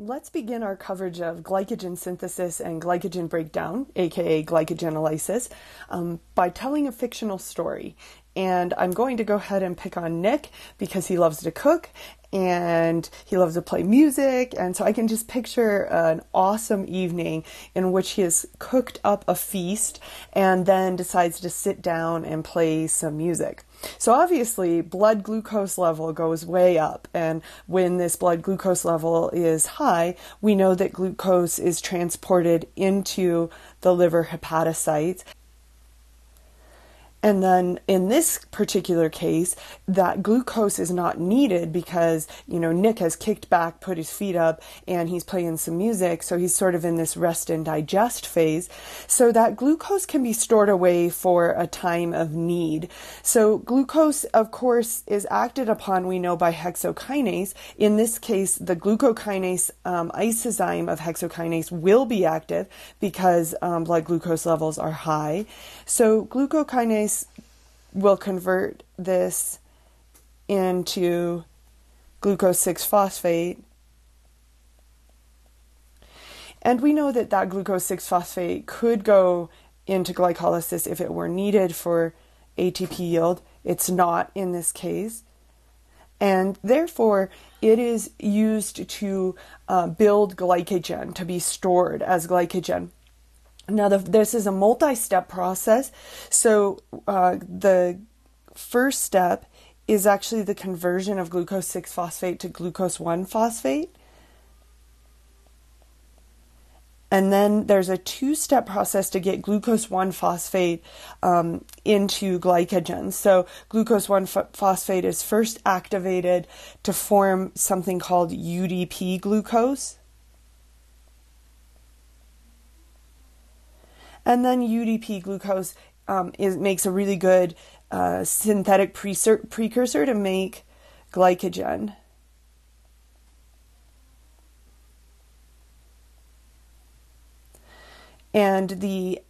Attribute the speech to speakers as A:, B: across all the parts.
A: Let's begin our coverage of glycogen synthesis and glycogen breakdown, aka glycogenolysis, by telling a fictional story. And I'm going to go ahead and pick on Nick because he loves to cook and he loves to play music. And so I can just picture an awesome evening in which he has cooked up a feast and then decides to sit down and play some music. So obviously blood glucose level goes way up, and when this blood glucose level is high, we know that glucose is transported into the liver hepatocytes. And then in this particular case, that glucose is not needed because, Nick has kicked back, put his feet up, and he's playing some music. So he's sort of in this rest and digest phase. So that glucose can be stored away for a time of need. So glucose, of course, is acted upon, we know, by hexokinase. In this case, the glucokinase isozyme of hexokinase will be active because blood glucose levels are high. So glucokinase will convert this into glucose 6-phosphate. And we know that that glucose 6-phosphate could go into glycolysis if it were needed for ATP yield. It's not in this case. And therefore, it is used to build glycogen, to be stored as glycogen. Now, this is a multi-step process. So the first step is actually the conversion of glucose 6-phosphate to glucose 1-phosphate. And then there's a two-step process to get glucose 1-phosphate into glycogen. So glucose 1-phosphate is first activated to form something called UDP glucose. And then UDP glucose makes a really good synthetic precursor to make glycogen. And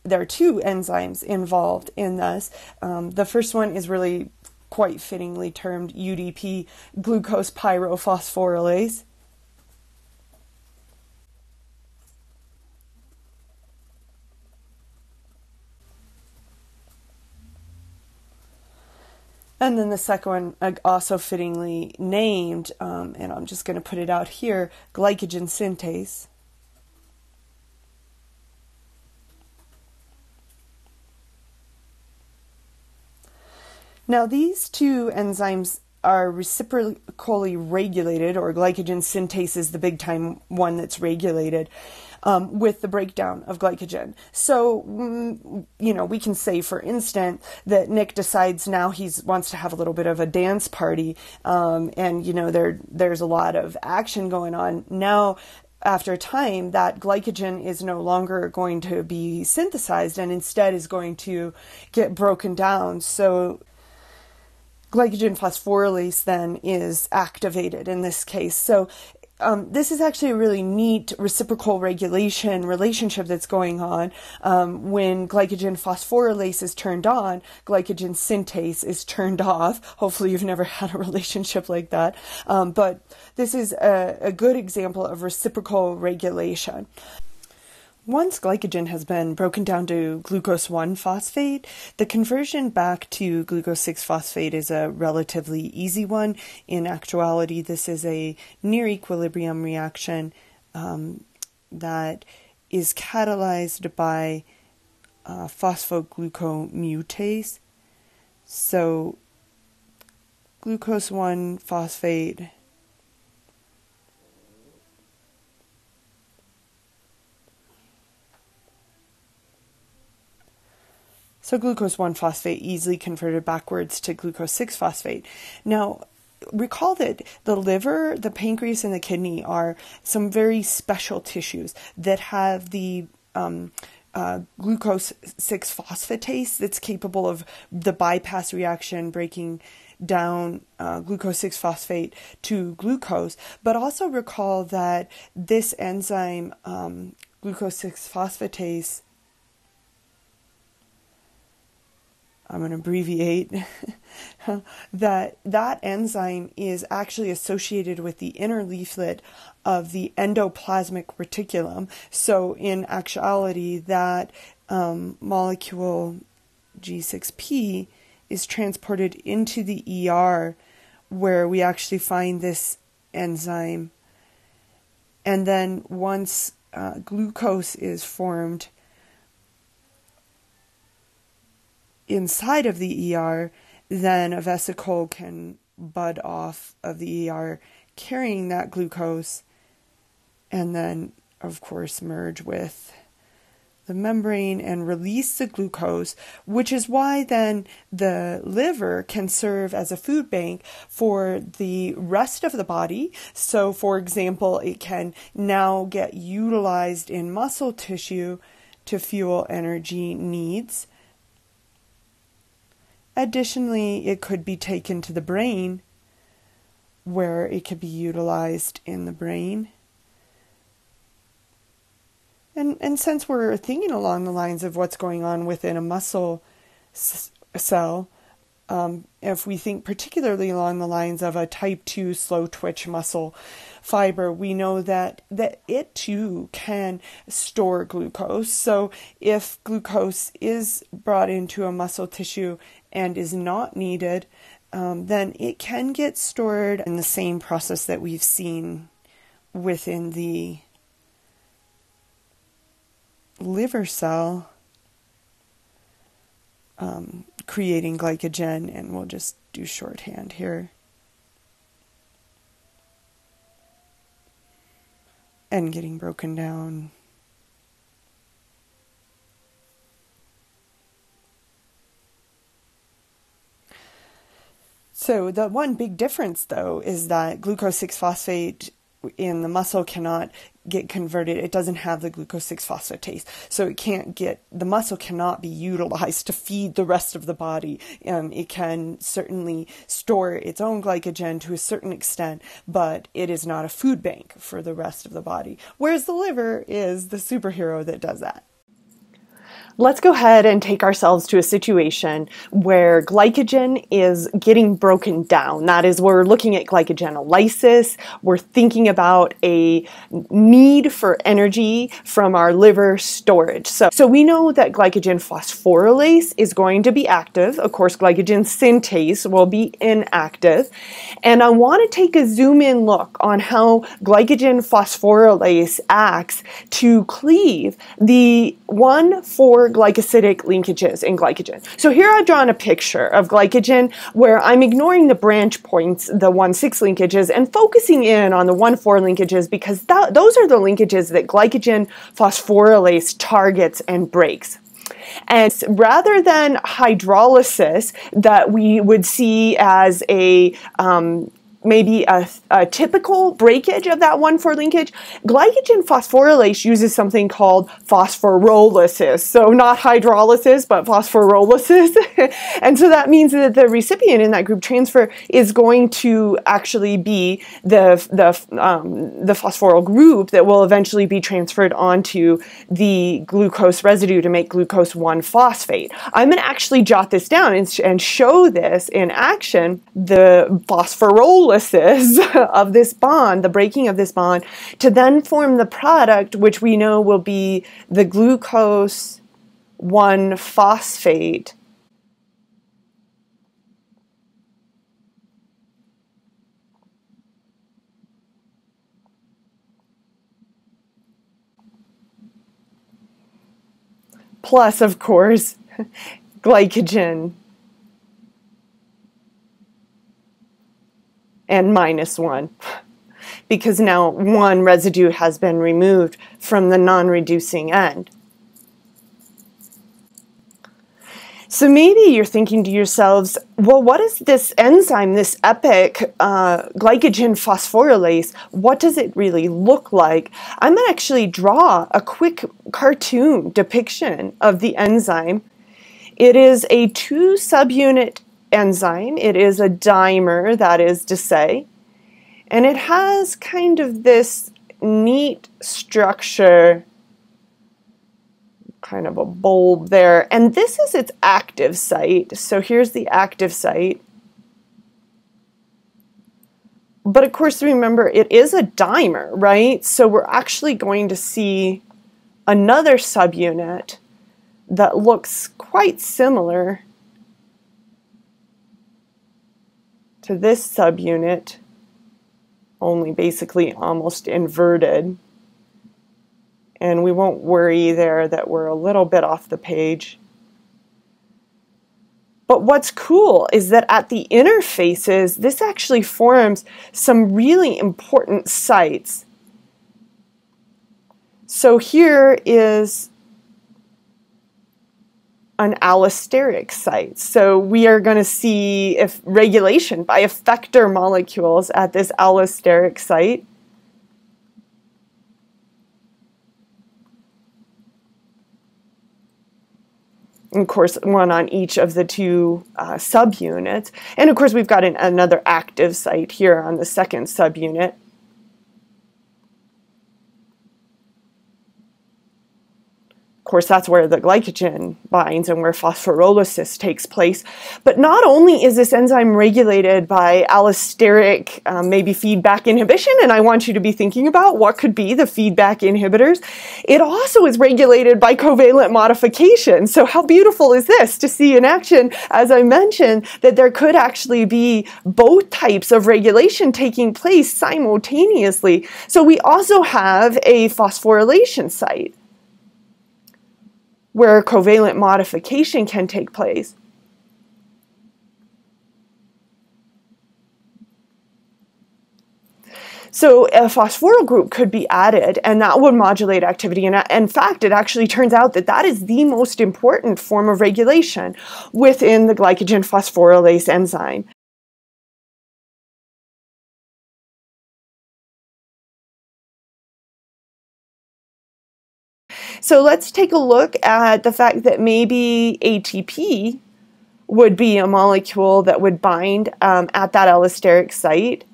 A: there are two enzymes involved in this. The first one is really quite fittingly termed UDP glucose pyrophosphorylase. And then the second one, also fittingly named, and I'm just going to put it out here, glycogen synthase. Now, these two enzymes are reciprocally regulated, or glycogen synthase is the big time one that's regulated, with the breakdown of glycogen. So, we can say, for instance, that Nick decides now he wants to have a little bit of a dance party, and, there's a lot of action going on. Now, after a time, that glycogen is no longer going to be synthesized and instead is going to get broken down. So Glycogenphosphorylase then is activated in this case. So this is actually a really neat reciprocal regulation relationship that's going on. When glycogen phosphorylase is turned on, glycogen synthase is turned off. Hopefully you've never had a relationship like that. But this is a good example of reciprocal regulation. Once glycogen has been broken down to glucose 1-phosphate, the conversion back to glucose 6-phosphate is a relatively easy one. In actuality, this is a near equilibrium reaction that is catalyzed by phosphoglucomutase. So glucose 1-phosphate So glucose 1-phosphate easily converted backwards to glucose 6-phosphate. Now, recall that the liver, the pancreas, and the kidney are some very special tissues that have the glucose 6-phosphatase that's capable of the bypass reaction, breaking down glucose 6-phosphate to glucose. But also recall that this enzyme, glucose 6-phosphatase, I'm going to abbreviate, that enzyme is actually associated with the inner leaflet of the endoplasmic reticulum. So in actuality, that molecule G6P is transported into the ER, where we actually find this enzyme. And then once glucose is formed inside of the ER, then a vesicle can bud off of the ER carrying that glucose, and then of course merge with the membrane and release the glucose, which is why then the liver can serve as a food bank for the rest of the body. So for example, it can now get utilized in muscle tissue to fuel energy needs. Additionally, it could be taken to the brain, where it could be utilized in the brain. And since we're thinking along the lines of what's going on within a muscle cell, if we think particularly along the lines of a type 2 slow twitch muscle fiber, we know that it too can store glucose. So if glucose is brought into a muscle tissue and is not needed, then it can get stored in the same process that we've seen within the liver cell, creating glycogen, and we'll just do shorthand here. And getting broken down. So the one big difference, though, is that glucose 6-phosphate in the muscle cannot get converted. It doesn't have the glucose 6-phosphatase, so it can't get, the muscle cannot be utilized to feed the rest of the body. It can certainly store its own glycogen to a certain extent, but it is not a food bank for the rest of the body, whereas the liver is the superhero that does that. Let's go ahead and take ourselves to a situation where glycogen is getting broken down. That is, we're looking at glycogenolysis. We're thinking about a need for energy from our liver storage. So we know that glycogen phosphorylase is going to be active. Of course, glycogen synthase will be inactive. And I want to take a zoom in look on how glycogen phosphorylase acts to cleave the 1,4 glycosidic linkages in glycogen. So here I've drawn a picture of glycogen where I'm ignoring the branch points, the 1,6 linkages, and focusing in on the 1,4 linkages, because those are the linkages that glycogen phosphorylase targets and breaks. And rather than hydrolysis that we would see as a maybe a typical breakage of that 1,4 linkage, glycogen phosphorylase uses something called phosphorylases. So not hydrolysis, but phosphorylases. And so that means that the recipient in that group transfer is going to actually be the phosphoryl group that will eventually be transferred onto the glucose residue to make glucose 1-phosphate. I'm going to actually jot this down and show this in action. The phosphorylases of this bond, the breaking of this bond, to then form the product, which we know will be the glucose 1-phosphate. Plus, of course, glycogen and -1, because now one residue has been removed from the non-reducing end. So maybe you're thinking to yourselves, well, what is this enzyme, this EPIC glycogen phosphorylase? What does it really look like? I'm going to actually draw a quick cartoon depiction of the enzyme. It is a 2-subunit enzyme. It is a dimer, that is to say, and it has kind of this neat structure, kind of a bulb there. And this is its active site. So here's the active site. But of course, remember, it is a dimer, right? So we're actually going to see another subunit that looks quite similar to this subunit, only basically almost inverted. And we won't worry there that we're a little bit off the page. But what's cool is that at the interfaces, this actually forms some really important sites. So here is an allosteric site. So we are going to see if regulation by effector molecules at this allosteric site. And of course, one on each of the two subunits. And of course, we've got another active site here on the second subunit. Of course, that's where the glycogen binds and where phosphorylasis takes place. But not only is this enzyme regulated by allosteric, maybe feedback inhibition, and I want you to be thinking about what could be the feedback inhibitors, it also is regulated by covalent modification. So how beautiful is this to see in action, as I mentioned, that there could actually be both types of regulation taking place simultaneously. So we also have a phosphorylation site where covalent modification can take place. So a phosphoryl group could be added, and that would modulate activity. And in fact, it actually turns out that that is the most important form of regulation within the glycogen phosphorylase enzyme. So let's take a look at the fact that maybe ATP would be a molecule that would bind at that allosteric site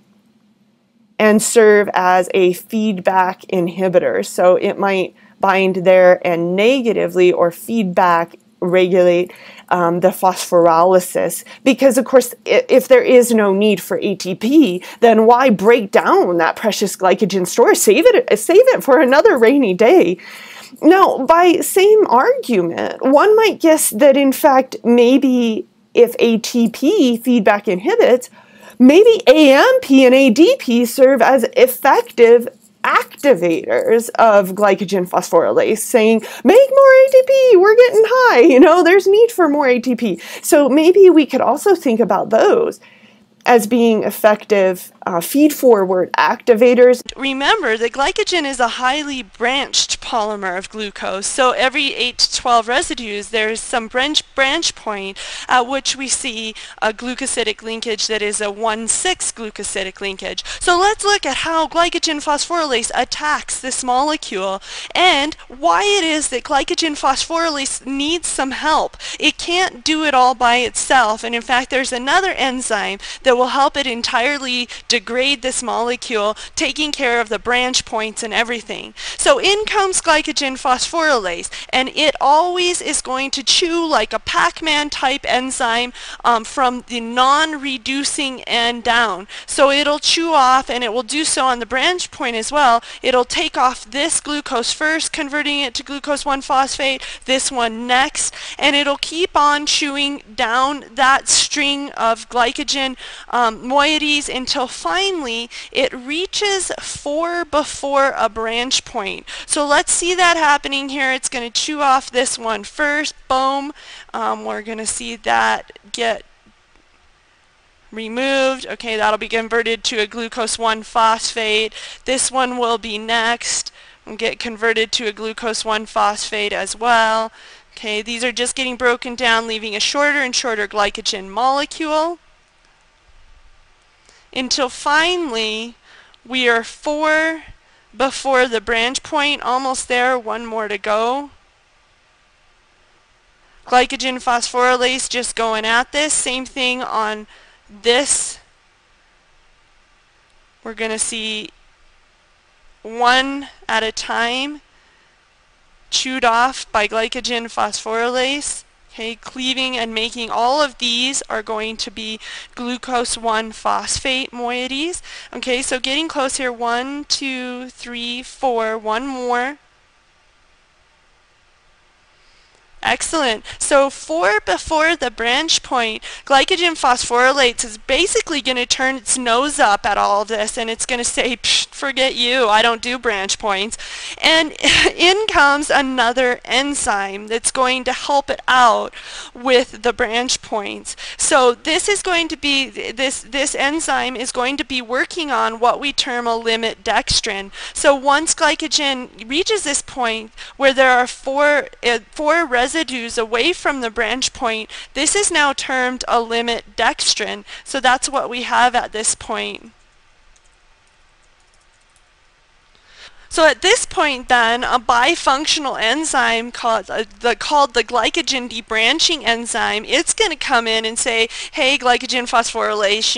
A: and serve as a feedback inhibitor. So it might bind there and negatively or feedback regulate the phosphorylasis, because of course if there is no need for ATP, then why break down that precious glycogen store? Save it for another rainy day. Now, by same argument, one might guess that in fact maybe if ATP feedback inhibits, maybe AMP and ADP serve as effective activators of glycogen phosphorylase, saying, make more ATP, we're getting high, you know, there's need for more ATP. So maybe we could also think about those as being effective feed-forward activators.
B: Remember that glycogen is a highly branched polymer of glucose, so every 8 to 12 residues there's some branch point at which we see a glucosidic linkage that is a 1,6 glucosidic linkage. So let's look at how glycogen phosphorylase attacks this molecule and why it is that glycogen phosphorylase needs some help. It can't do it all by itself, and in fact there's another enzyme that will help it entirely degrade this molecule, taking care of the branch points and everything. So in comes glycogen phosphorylase, and it always is going to chew like a Pac-Man type enzyme from the non-reducing end down. So it'll chew off, and it will do so on the branch point as well. It'll take off this glucose first, converting it to glucose 1-phosphate, this one next, and it'll keep on chewing down that string of glycogen moieties until finally it reaches 4 before a branch point. So let's see that happening here. It's going to chew off this one first. Boom. We're going to see that get removed. Okay, that'll be converted to a glucose 1-phosphate. This one will be next and get converted to a glucose 1-phosphate as well. Okay, these are just getting broken down, leaving a shorter and shorter glycogen molecule, until finally we are 4 before the branch point, almost there, one more to go. Glycogen phosphorylase just going at this. Same thing on this. We're going to see one at a time. chewed off by glycogen phosphorylase. Okay, cleaving and making all of these are going to be glucose 1-phosphate moieties. Okay, so getting close here, 1, 2, 3, 4, one more. Excellent. So before the branch point, glycogen phosphorylase is basically going to turn its nose up at all of this, and it's going to say, forget you, I don't do branch points. And in comes another enzyme that's going to help it out with the branch points. So this is going to be, this enzyme is going to be working on what we term a limit dextrin. So once glycogen reaches this point where there are four residues away from the branch point, this is now termed a limit dextrin. So that's what we have at this point. So at this point then, a bifunctional enzyme called the glycogen debranching enzyme, it's going to come in and say, hey, glycogen phosphorylase,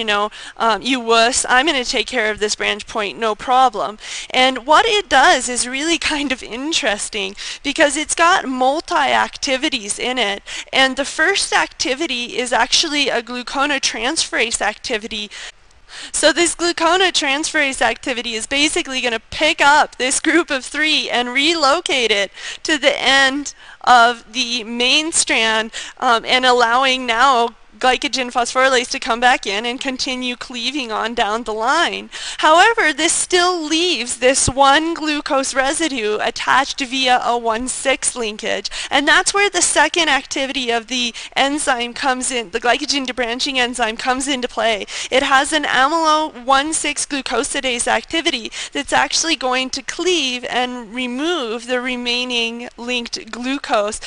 B: you wuss, I'm going to take care of this branch point, no problem. And what it does is really kind of interesting because it's got multi-activities in it. And the first activity is actually a gluconeotransferase activity. So this gluconeotransferase activity is basically going to pick up this group of 3 and relocate it to the end of the main strand and allowing now glycogen phosphorylase to come back in and continue cleaving on down the line. However, this still leaves this one glucose residue attached via a 1,6 linkage, and that's where the second activity of the enzyme comes in, the glycogen debranching enzyme comes into play. It has an amylo 1,6 glucosidase activity that's actually going to cleave and remove the remaining linked glucose.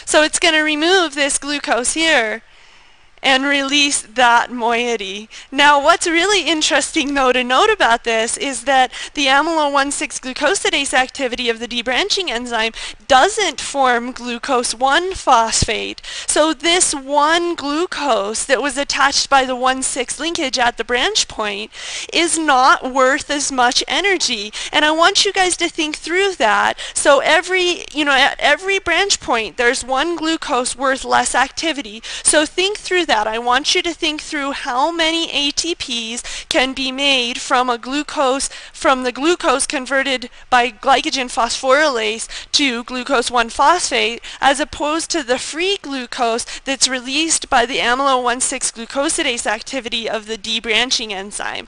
B: So it's going to remove this glucose here and release that moiety. Now what's really interesting though to note about this is that the amylo 1,6 glucosidase activity of the debranching enzyme doesn't form glucose 1-phosphate. So this one glucose that was attached by the 1,6 linkage at the branch point is not worth as much energy. And I want you guys to think through that. So at every branch point there's one glucose worth less activity. So think through that. I want you to think through how many ATPs can be made from the glucose converted by glycogen phosphorylase to glucose 1-phosphate as opposed to the free glucose that's released by the amylo 1,6 glucosidase activity of the debranching enzyme.